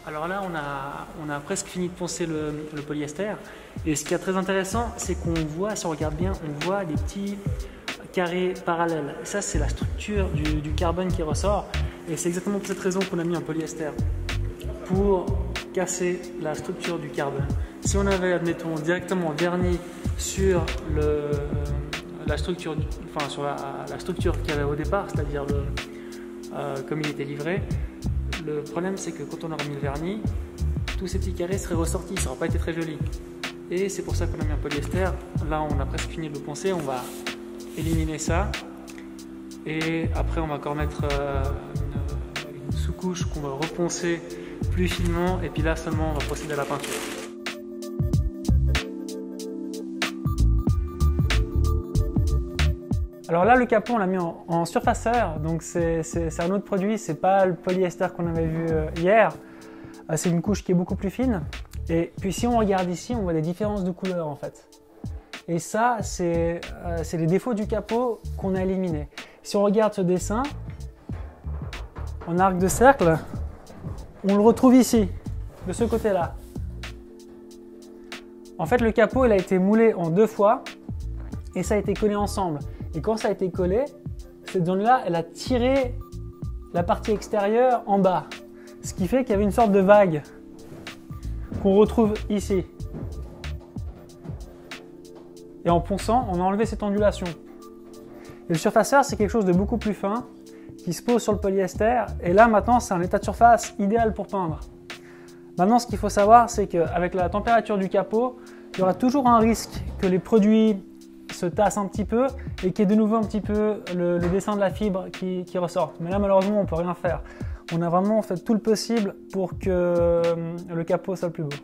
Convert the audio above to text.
Alors là, on a presque fini de poncer le polyester. Et ce qui est très intéressant, c'est qu'on voit, si on regarde bien, on voit des petits carrés parallèles. Et ça, c'est la structure du carbone qui ressort. Et c'est exactement pour cette raison qu'on a mis un polyester, pour casser la structure du carbone. Si on avait, admettons, directement verni sur la structure, sur la structure qu'il y avait au départ, c'est-à-dire comme il était livré, le problème c'est que quand on aura mis le vernis, tous ces petits carrés seraient ressortis, ça n'aurait pas été très joli. Et c'est pour ça qu'on a mis un polyester. Là on a presque fini de le poncer, on va éliminer ça. Et après on va encore mettre une sous-couche qu'on va reponcer plus finement. Et puis là seulement on va procéder à la peinture. Alors là, le capot, on l'a mis en surfaceur, donc c'est un autre produit, c'est pas le polyester qu'on avait vu hier, c'est une couche qui est beaucoup plus fine. Et puis si on regarde ici, on voit des différences de couleur en fait. Et ça, c'est les défauts du capot qu'on a éliminés. Si on regarde ce dessin, en arc de cercle, on le retrouve ici, de ce côté-là. En fait, le capot, il a été moulé en 2 fois et ça a été collé ensemble. Et quand ça a été collé, cette zone-là, elle a tiré la partie extérieure en bas. Ce qui fait qu'il y avait une sorte de vague qu'on retrouve ici. Et en ponçant, on a enlevé cette ondulation. Et le surfaceur, c'est quelque chose de beaucoup plus fin qui se pose sur le polyester. Et là, maintenant, c'est un état de surface idéal pour peindre. Maintenant, ce qu'il faut savoir, c'est qu'avec la température du capot, il y aura toujours un risque que les produits se tasse un petit peu et qu'il y ait de nouveau un petit peu le dessin de la fibre qui ressorte. Mais là, malheureusement, on ne peut rien faire. On a vraiment fait tout le possible pour que le capot soit le plus beau.